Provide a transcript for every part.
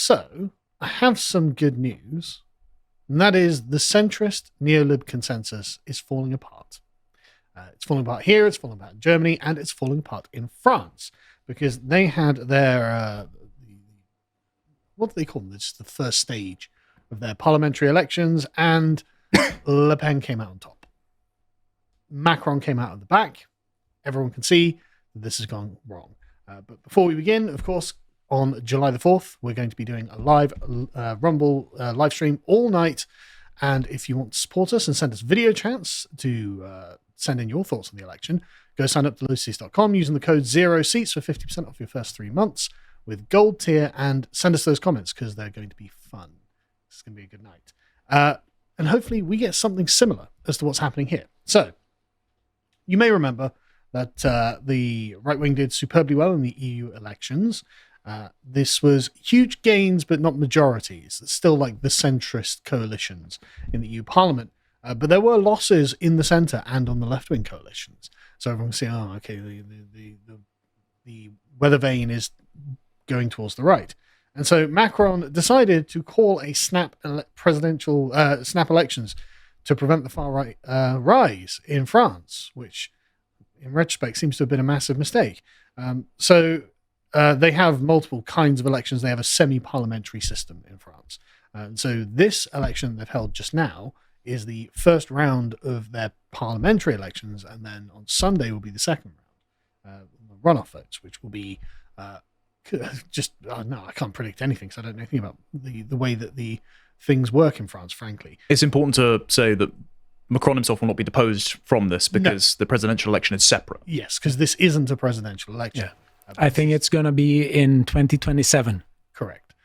So, I have some good news, and that is the centrist neolib consensus is falling apart. It's falling apart here, it's falling apart in Germany, and it's falling apart in France, because they had their, what do they call them? It's the first stage of their parliamentary elections, and Le Pen came out on top. Macron came out of the back. Everyone can see that this has gone wrong. But before we begin, of course, on July the 4th, we're going to be doing a live Rumble live stream all night. And if you want to support us and send us video chats to send in your thoughts on the election, go sign up to lotus.com using the code 0seats for 50% off your first 3 months with gold tier, and send us those comments because they're going to be fun. It's going to be a good night. And hopefully we get something similar as to what's happening here. So you may remember that the right wing did superbly well in the EU elections. This was huge gains, but not majorities. It's still like the centrist coalitions in the EU Parliament. But there were losses in the centre and on the left-wing coalitions. So everyone can see, oh, okay, the weather vane is going towards the right. And so Macron decided to call a snap elections to prevent the far-right rise in France, which in retrospect seems to have been a massive mistake. So they have multiple kinds of elections. They have a semi-parliamentary system in France. And so this election they've held just now is the first round of their parliamentary elections, and then on Sunday will be the second round, the runoff votes, which will be no, I can't predict anything, so I don't know anything about the way that the things work in France, frankly. It's important to say that Macron himself will not be deposed from this because the presidential election is separate. Yes, because this isn't a presidential election. Yeah. I think it's going to be in 2027. Correct.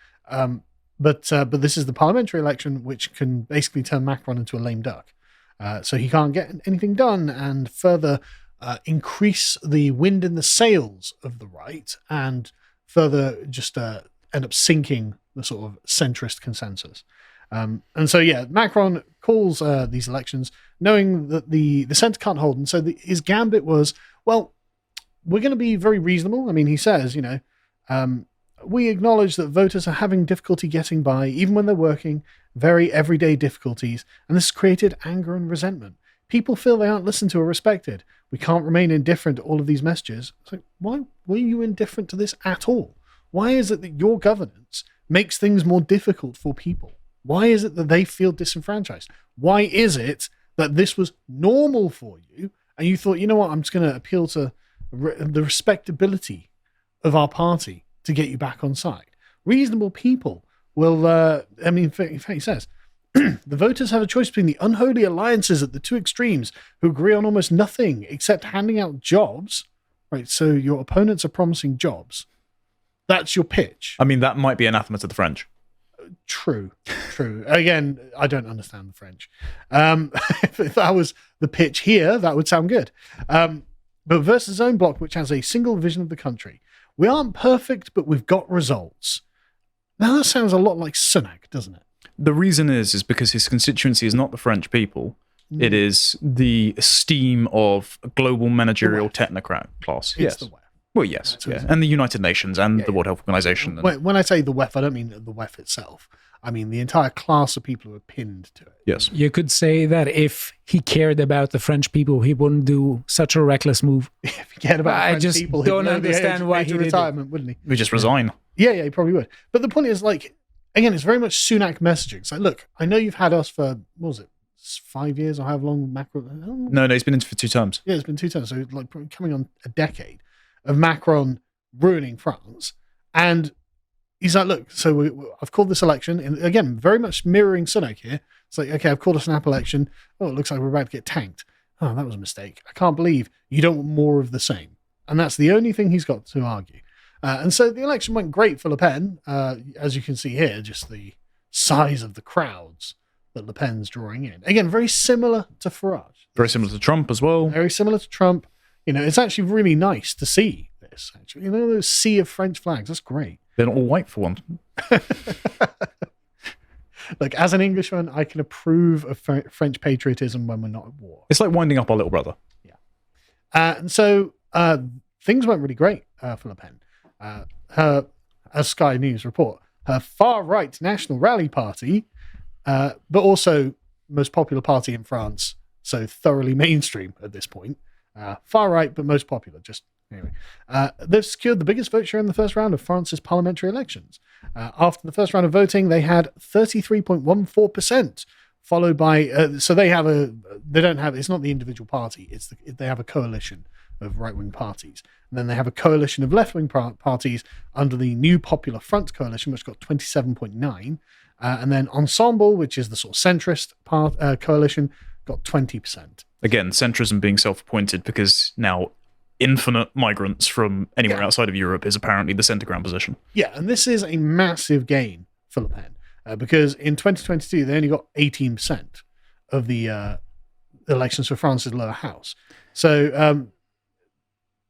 But this is the parliamentary election, which can basically turn Macron into a lame duck. So he can't get anything done and further increase the wind in the sails of the right and further just end up sinking the sort of centrist consensus. And so, Macron calls these elections knowing that the centre can't hold. And so his gambit was, well, we're going to be very reasonable. I mean, he says, we acknowledge that voters are having difficulty getting by, even when they're working, very everyday difficulties, and this has created anger and resentment. People feel they aren't listened to or respected. We can't remain indifferent to all of these messages. It's like, why were you indifferent to this at all? Why is it that your governance makes things more difficult for people? Why is it that they feel disenfranchised? Why is it that this was normal for you, and you thought, you know what, I'm just going to appeal to the respectability of our party to get you back on side? Reasonable people will, in fact, he says, the voters have a choice between the unholy alliances at the two extremes who agree on almost nothing except handing out jobs. Right, so your opponents are promising jobs. That's your pitch. I mean, that might be anathema to the French. True. Again, I don't understand the French. If that was the pitch here, that would sound good. But versus own bloc, which has a single vision of the country. We aren't perfect, but we've got results. Now that sounds a lot like Sunak, doesn't it? The reason is because his constituency is not the French people. It is the esteem of a global managerial technocrat class. It's the WEF. Well, yes. And the United Nations and the World Health Organization. When I say the WEF, I don't mean the WEF itself. I mean the entire class of people who are pinned to it. Yes. You could say that if he cared about the French people, he wouldn't do such a reckless move. If he cared about French people, I just don't understand why he did retirement, wouldn't he? We just resign. Yeah, he probably would. But the point is, again, it's very much Sunak messaging. It's like, look, I know you've had us for, what was it, 5 years or how long Macron? No, he's been in for 2 terms. Yeah, it's been 2 terms. So coming on a decade of Macron ruining France. And he's like, look, so I've called this election, and again, very much mirroring Sunak here. It's like, okay, I've called a snap election. Oh, it looks like we're about to get tanked. Oh, that was a mistake. I can't believe you don't want more of the same. And that's the only thing he's got to argue. And so the election went great for Le Pen. As you can see here, just the size of the crowds that Le Pen's drawing in. Again, very similar to Farage. Very similar to Trump as well. Very similar to Trump. It's actually really nice to see this, actually. Those sea of French flags, that's great. They're not all white for one. Look, as an Englishman, I can approve of French patriotism when we're not at war. It's like winding up our little brother. Yeah. And so things went really great for Le Pen. As Sky News report, her far-right National Rally Party, but also most popular party in France, so thoroughly mainstream at this point. Far-right, but most popular, just anyway. They've secured the biggest vote share in the first round of France's parliamentary elections. After the first round of voting, they had 33.14%, followed by, so they don't have, it's not the individual party, they have a coalition of right-wing parties. And then they have a coalition of left-wing parties under the New Popular Front coalition, which got 27.9%. And then Ensemble, which is the sort of centrist coalition, got 20%. Again, centrism being self-appointed because now infinite migrants from anywhere outside of Europe is apparently the centre ground position. Yeah, and this is a massive gain for Le Pen because in 2022 they only got 18% of the elections for France's lower house. So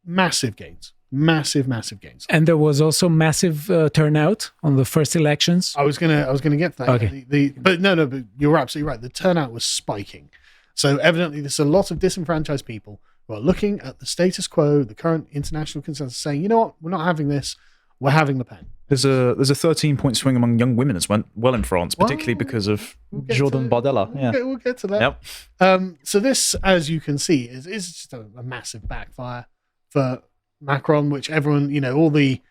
massive gains. Massive gains. And there was also massive turnout on the first elections. I was gonna get to that. Okay. But you're absolutely right. The turnout was spiking. So evidently there's a lot of disenfranchised people who are looking at the status quo, the current international consensus, saying, you know what, we're not having this, we're having Le Pen. There's a 13-point swing among young women as well in France, particularly because of Jordan Bardella. We'll get to that. Yep. So this, as you can see, is just a massive backfire for Macron, which everyone, all the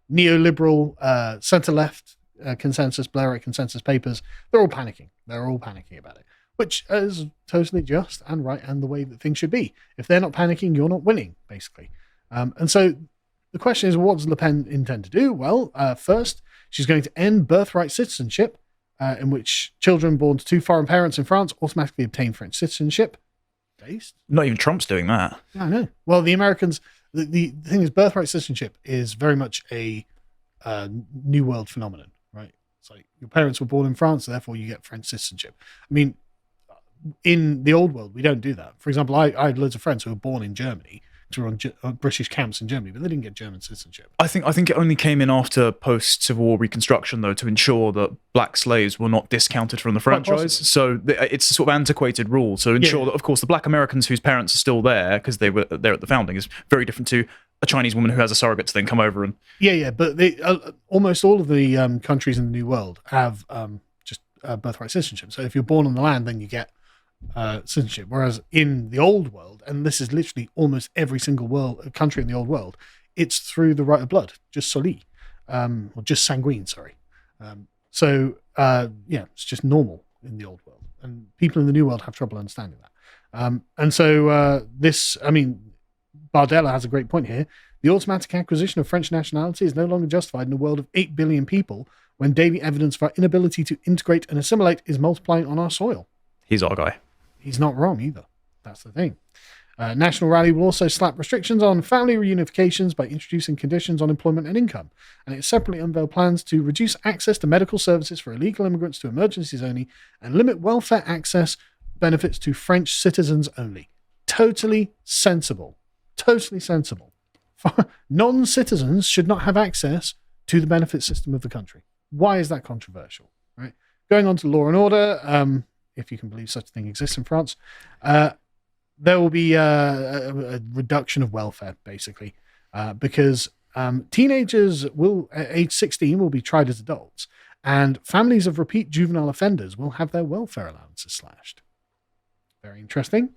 neoliberal centre-left consensus, Blairite consensus papers, they're all panicking. They're all panicking about it, which is totally just and right and the way that things should be. If they're not panicking, you're not winning, basically. And so the question is, what does Le Pen intend to do? Well, first, she's going to end birthright citizenship, in which children born to two foreign parents in France automatically obtain French citizenship. Not even Trump's doing that. Yeah, I know. Well, the Americans, the thing is, birthright citizenship is very much a New World phenomenon, right? It's like your parents were born in France, so therefore you get French citizenship. I mean, in the old world, we don't do that. For example, I had loads of friends who were born in Germany, who were on British camps in Germany, but they didn't get German citizenship. I think it only came in after post-Civil War Reconstruction, though, to ensure that black slaves were not discounted from the franchise. So it's a sort of antiquated rule. So ensure that, of course, the black Americans whose parents are still there because they were there at the founding is very different to a Chinese woman who has a surrogate to then come over and... Yeah, but almost all of the countries in the New World have just birthright citizenship. So if you're born on the land, then you get citizenship. Whereas in the old world, and this is literally almost every single country in the old world, it's through the right of blood, just soli, or just sanguine, sorry. It's just normal in the old world. And people in the new world have trouble understanding that. Bardella has a great point here. The automatic acquisition of French nationality is no longer justified in a world of 8 billion people when daily evidence of our inability to integrate and assimilate is multiplying on our soil. He's our guy. He's not wrong either. That's the thing. National Rally will also slap restrictions on family reunifications by introducing conditions on employment and income. And it separately unveiled plans to reduce access to medical services for illegal immigrants to emergencies only and limit welfare access benefits to French citizens only. Totally sensible. Totally sensible. Non-citizens should not have access to the benefit system of the country. Why is that controversial? Right? Going on to law and order, if you can believe such a thing exists in France, there will be a reduction of welfare, basically, because teenagers age 16 will be tried as adults, and families of repeat juvenile offenders will have their welfare allowances slashed. Very interesting.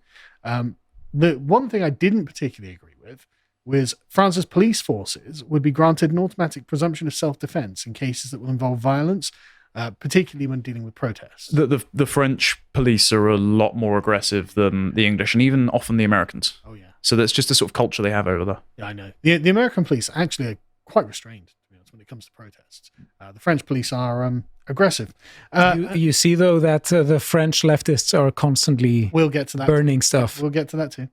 The one thing I didn't particularly agree with was France's police forces would be granted an automatic presumption of self-defense in cases that will involve violence, particularly when dealing with protests. The French police are a lot more aggressive than the English and even often the Americans. Oh, yeah. So that's just a sort of culture they have over there. Yeah, I know. The American police actually are quite restrained, to be honest, when it comes to protests. The French police are aggressive. You see, though, that the French leftists are constantly burning stuff. We'll get to that too.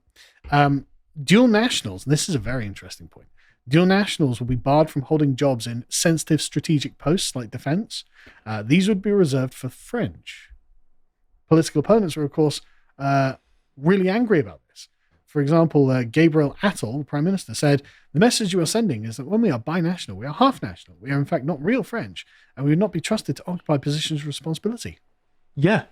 Dual nationals, and this is a very interesting point. Dual nationals will be barred from holding jobs in sensitive strategic posts like defense. These would be reserved for French. Political opponents are, of course, really angry about this. For example, Gabriel Attal, the Prime Minister, said, "The message you are sending is that when we are binational, we are half-national. We are, in fact, not real French, and we would not be trusted to occupy positions of responsibility." Yeah.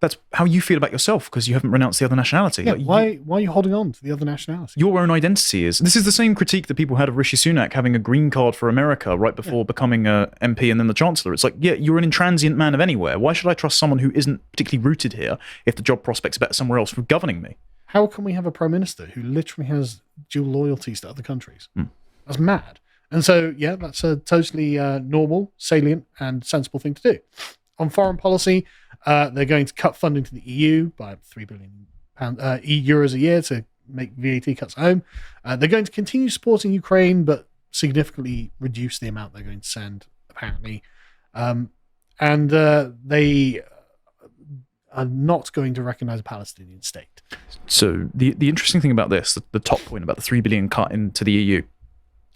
That's how you feel about yourself because you haven't renounced the other nationality. Yeah, why are you holding on to the other nationality? Your own identity is. This is the same critique that people had of Rishi Sunak having a green card for America right before becoming a MP and then the Chancellor. It's like, yeah, you're an intransient man of anywhere. Why should I trust someone who isn't particularly rooted here if the job prospects are better somewhere else for governing me? How can we have a prime minister who literally has dual loyalties to other countries? That's mad. And so, yeah, that's a totally normal, salient, and sensible thing to do. On foreign policy, they're going to cut funding to the EU by €3 billion euros a year to make VAT cuts at home. They're going to continue supporting Ukraine, but significantly reduce the amount they're going to send, apparently. And they are not going to recognize a Palestinian state. So the interesting thing about this, the top point about the 3 billion cut into the EU,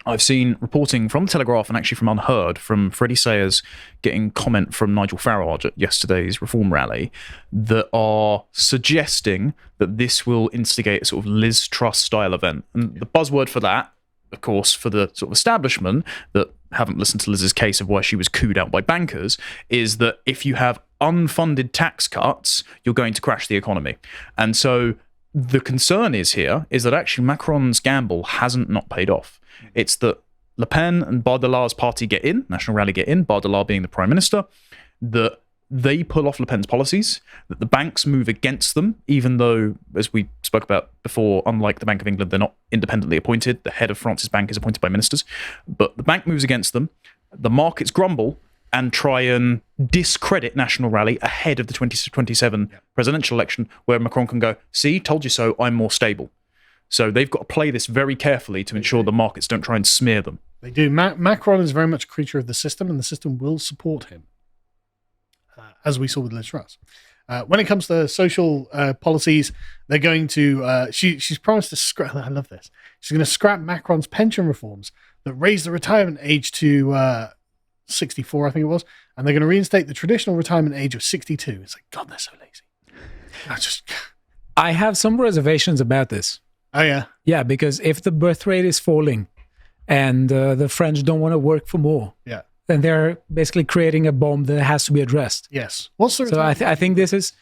I've seen reporting from the Telegraph and actually from Unheard, from Freddie Sayers getting comment from Nigel Farage at yesterday's Reform rally that are suggesting that this will instigate a sort of Liz Truss style event. And the buzzword for that, of course, for the sort of establishment that haven't listened to Liz's case of why she was cooed out by bankers, is that if you have unfunded tax cuts, you're going to crash the economy. And so the concern is that actually Macron's gamble hasn't not paid off. It's that Le Pen and Bardelar's party get in, National Rally get in, Bardelar being the prime minister, that they pull off Le Pen's policies, that the banks move against them, even though, as we spoke about before, unlike the Bank of England, they're not independently appointed. The head of France's bank is appointed by ministers. But the bank moves against them, the markets grumble, and try and discredit National Rally ahead of the 2027 presidential election, where Macron can go, see, told you so, I'm more stable. So they've got to play this very carefully to ensure the markets don't try and smear them. They do. Macron is very much a creature of the system, and the system will support him, as we saw with Liz Truss. When it comes to social policies, they're going to... she's promised to scrap... I love this. She's going to scrap Macron's pension reforms that raise the retirement age to 64, I think it was, and they're going to reinstate the traditional retirement age of 62. It's like, God, they're so lazy. I have some reservations about this. Oh, yeah? Yeah, because if the birth rate is falling and the French don't want to work for more, then they're basically creating a bomb that has to be addressed. Yes. What's the so I think this is,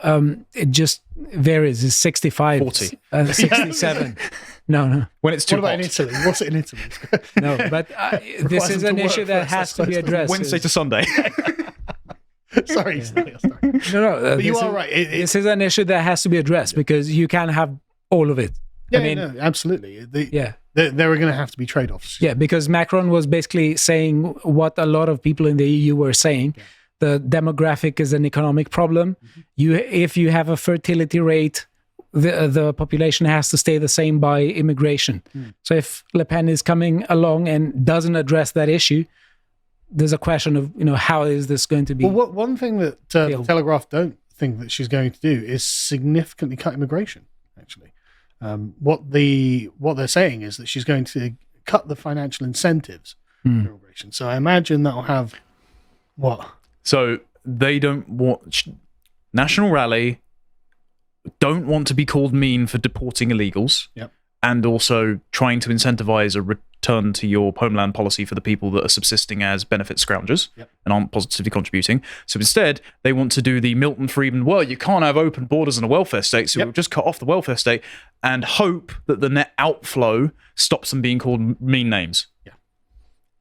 it just varies. It's 65. 40. 67. No. When it's too What about hot. in Italy? What's it in Italy? No, but this is an issue that has to be addressed. Wednesday to Sunday. Sorry. No. But you are right. This is an issue that has to be addressed because you can't have all of it. Yeah, I mean, no, absolutely. There are going to have to be trade-offs. Yeah, because Macron was basically saying what a lot of people in the EU were saying. Yeah. The demographic is an economic problem. If you have a fertility rate, the population has to stay the same by immigration. So if Le Pen is coming along and doesn't address that issue, there's a question of, how is this going to be? Well, one thing that the Telegraph don't think that she's going to do is significantly cut immigration, actually. What they're saying is that she's going to cut the financial incentives for immigration. So I imagine that'll have what? So they don't want... National Rally don't want to be called mean for deporting illegals. Yep. And also trying to incentivize a return to your homeland policy for the people that are subsisting as benefit scroungers and aren't positively contributing. So instead, they want to do the Milton Friedman, well, you can't have open borders in a welfare state, so we'll just cut off the welfare state and hope that the net outflow stops them being called mean names. Yeah.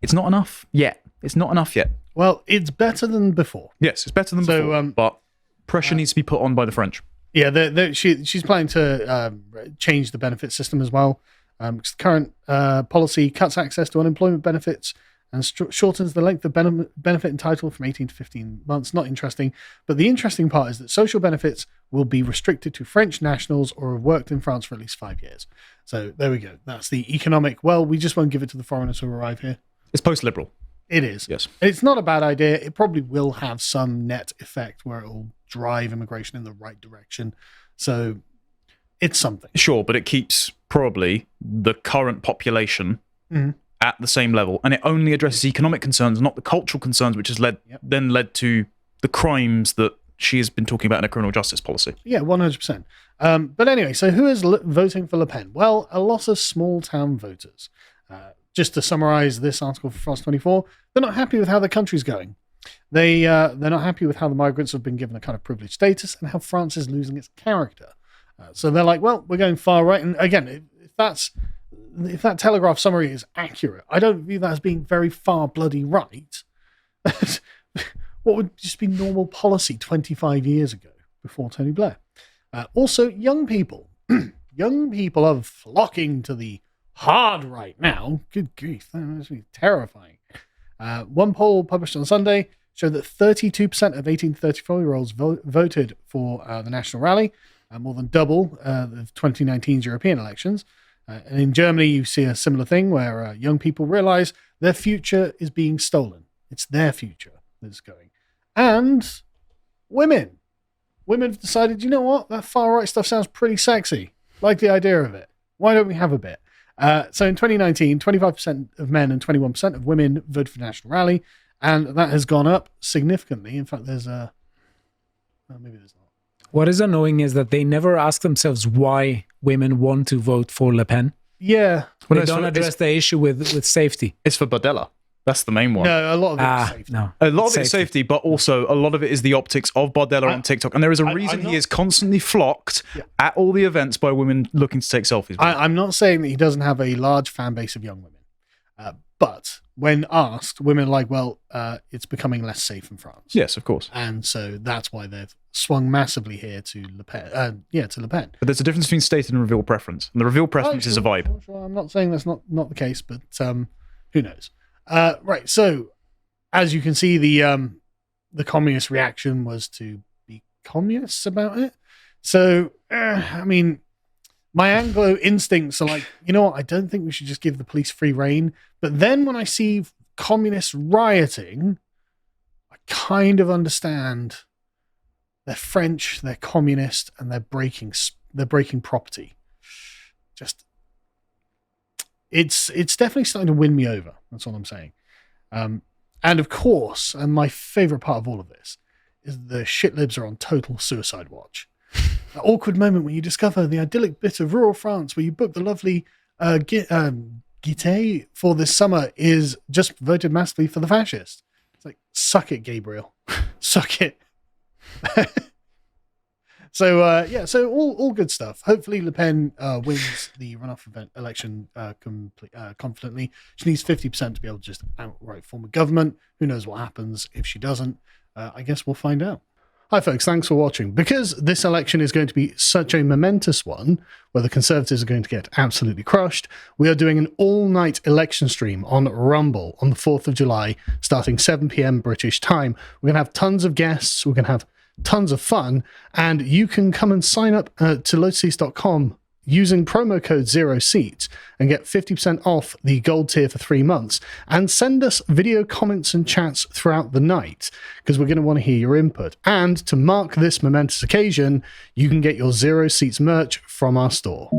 It's not enough yet. It's not enough yet. Well, it's better than before. Yes, it's better than before, but pressure needs to be put on by the French. Yeah, she's planning to change the benefit system as well. Because the current policy cuts access to unemployment benefits and shortens the length of benefit entitled from 18 to 15 months. Not interesting. But the interesting part is that social benefits will be restricted to French nationals or have worked in France for at least 5 years. So there we go. That's the economic, we just won't give it to the foreigners who arrive here. It's post-liberal. It is. Yes. It's not a bad idea. It probably will have some net effect where it will drive immigration in the right direction. So it's something. Sure, but it keeps probably the current population at the same level. And it only addresses economic concerns, not the cultural concerns, which has then led to the crimes that she has been talking about in her criminal justice policy. Yeah, 100%. But anyway, so who is voting for Le Pen? Well, a lot of small-town voters. Just to summarize this article for France 24, they're not happy with how the country's going. They're not happy with how the migrants have been given a kind of privileged status and how France is losing its character. So they're like, well, we're going far right. And again, if that Telegraph summary is accurate, I don't view that as being very far bloody right. What would just be normal policy 25 years ago before Tony Blair. Also, young people. Young people are flocking to the hard right now. Good grief, that must be terrifying. One poll published on Sunday showed that 32% of 18 to 34-year-olds voted for the National Rally, more than double the 2019's European elections. And in Germany, you see a similar thing where young people realize their future is being stolen. It's their future that's going. And women. Women have decided, you know what? That far-right stuff sounds pretty sexy. Like the idea of it. Why don't we have a bit? So in 2019, 25% of men and 21% of women voted for the National Rally, and that has gone up significantly. In fact, there's a... maybe there's not. What is annoying is that they never ask themselves why women want to vote for Le Pen. Yeah. They don't address the issue with safety. It's for Bardella. That's the main one. No, a lot of it is safety. No. A lot of it is safety, but also a lot of it is the optics of Bardella on TikTok. And there is a reason he is constantly flocked at all the events by women looking to take selfies. I'm not saying that he doesn't have a large fan base of young women. But when asked, women are like, well, it's becoming less safe in France. Yes, of course. And so that's why they've swung massively here to Le Pen. To Le Pen. But there's a difference between stated and revealed preference. And the revealed preference is a vibe. Sure. I'm not saying that's not the case, but who knows? Right, so as you can see, the communist reaction was to be communists about it. So, I mean, my Anglo instincts are like, you know what, I don't think we should just give the police free rein. But then when I see communists rioting, I kind of understand they're French, they're communist, and they're breaking property. Just, it's definitely starting to win me over. That's all I'm saying. And of course, and my favorite part of all of this is the shitlibs are on total suicide watch. That awkward moment when you discover the idyllic bit of rural France where you book the lovely Guité for this summer is just voted massively for the fascist. It's like, suck it, Gabriel. Suck it. So so all good stuff. Hopefully Le Pen wins the runoff election confidently. She needs 50% to be able to just outright form a government. Who knows what happens if she doesn't? I guess we'll find out. Hi folks, thanks for watching. Because this election is going to be such a momentous one, where the Conservatives are going to get absolutely crushed, we are doing an all-night election stream on Rumble on the 4th of July, starting 7 p.m. British time. We're going to have tons of guests, we're going to have tons of fun, and you can come and sign up to lotus.com using promo code 0seats and get 50% off the gold tier for 3 months, and send us video comments and chats throughout the night because we're going to want to hear your input. And to mark this momentous occasion, you can get your 0 Seats merch from our store.